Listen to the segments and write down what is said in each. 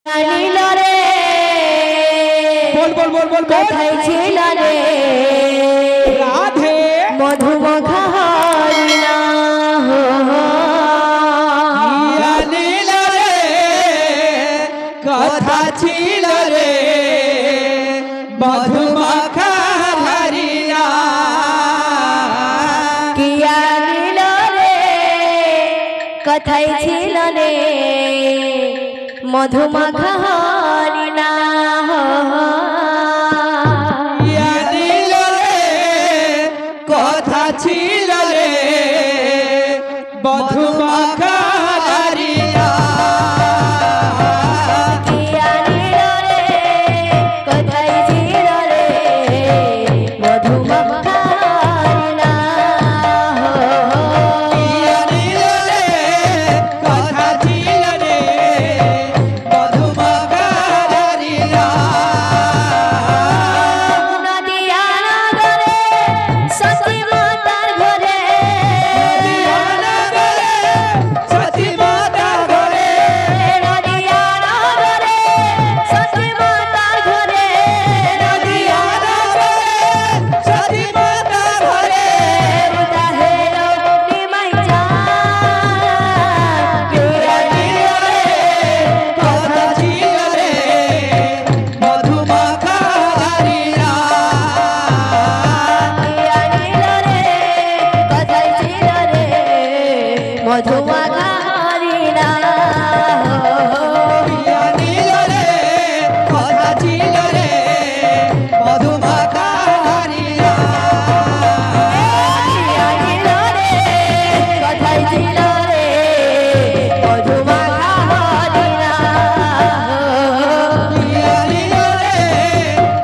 জানিল রে বল বল বল বল কোথায় ছিল রে রাধে মধুমখা হরিণা জানিল রে কথা ছিল রে মধুমাখা হরিণা কি জানিল রে কোথায় ছিল রে মধুমখা হরিণা জানিল রে কথা ছিল রে মধুমাখা হরিণা কি জানিল রে কোথায় ছিল রে মধুমখা হরিণা জানিল রে কথা ছিল রে মধুমাখা হরিণা নদিয়া নগরে সতী মাতার ঘরে সতী মাতা ঘরে নদিয়া নগরে সতী মাতার ঘরে নদিয়া নগরে সতী মাতা ঘরে উদাহের নিমাই যা জানিল রে কথা ছিল রে মধুমাখা হরিণা জানিল রে কোথায় ছিল রে মধুমাখা হরিণা জানিল রে কথা ছিল রে মধুমাখা হরিণা জানিল রে কোথায় ছিল রে মধুমাখা হরিণা জানিল রে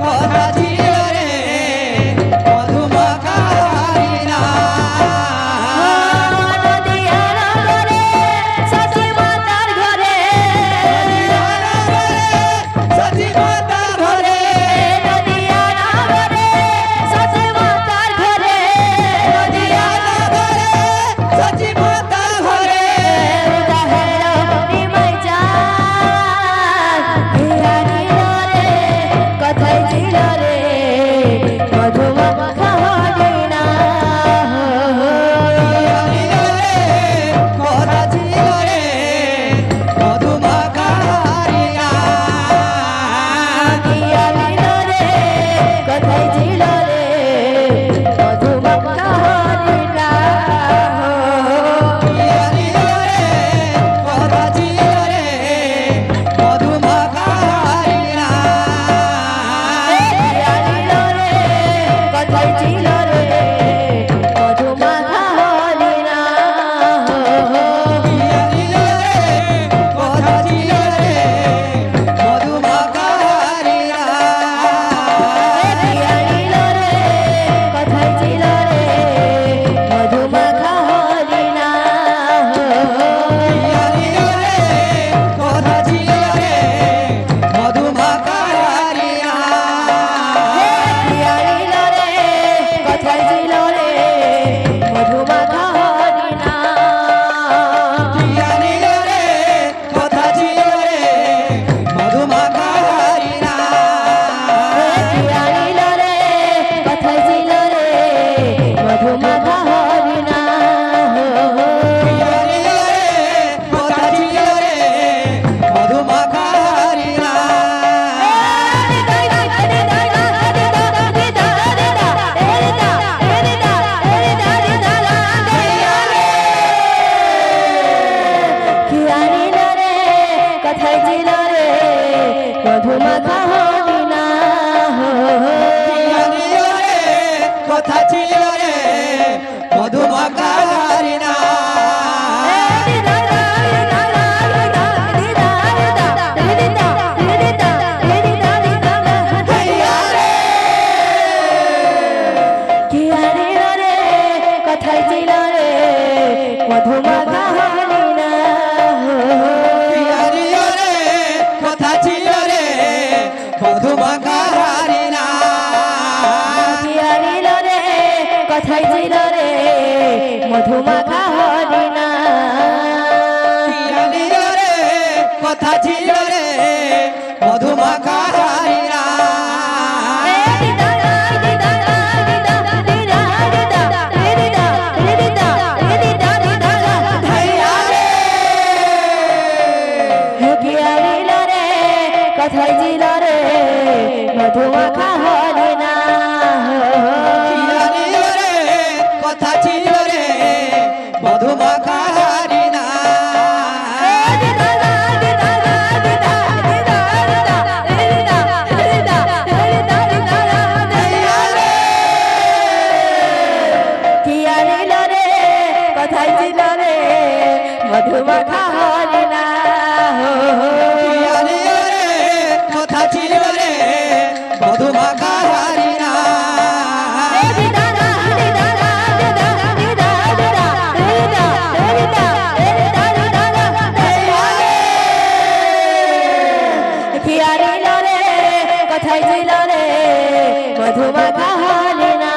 কথা ছিল রে মধুমাখা হরিণা নদিয়া নগরে সতী মাতার ঘরে সতী মাতা ঘরে নদিয়া নগরে সতী মাতার ঘরে নদিয়া নগরে সতী মাতা ঘরে উদাহের নিমাই যা জানিল রে কোথায় ছিল রে মধুমাখা হরিণা জানিল রে কথা ছিল রে মধুমাখা হরিণা জানিল রে কোথায় ছিল রে মধুমাখা হরিণা জানিল রে কথা ছিল রে মধুমাখা হরিণা জানিল রে কোথায় ছিল রে মধুমাখা হরিণা জানিল রে কথা ছিল রে মধুমাখা হরিণা জানিল রে কোথায় ছিল রে মধুমাখা হরিণা জানিল রে কথা ছিল রে মধুমাখা হরিণা জানিল রে কোথায় ছিল রে মধুমাখা হরিণা জানিল রে কথা ছিল রে মধুমাখা হরিণা জানিল রে কোথায় ছিল রে মধুমাখা হরিণা জানিল রে কথা ছিল রে মধুমাখা হরিণা কোথায় ছিল রে মধুমাখা হরিণা জানিল রে কথা ছিল রে মধুমাখা হরিণা কোথায় ছিল রে মধুমাখা হরিণা জানিল রে কথা ছিল রে মধুমাখা হরিণা জানিল রে কোথায় ছিল রে মধুমাখা হরিণা জানিল রে কথা ছিল রে কোথায় ছিল রে মধুমাখা হরিণা কি জানিল রে কথা ছিল রে মধুমাখা হরিণা কোথায় ছিল রে মধুমাখা হরিণা কি জানিল রে কথা ছিল রে মধুমাখা হরিণা কোথায় ছিল রে মধুমাখা হরিণা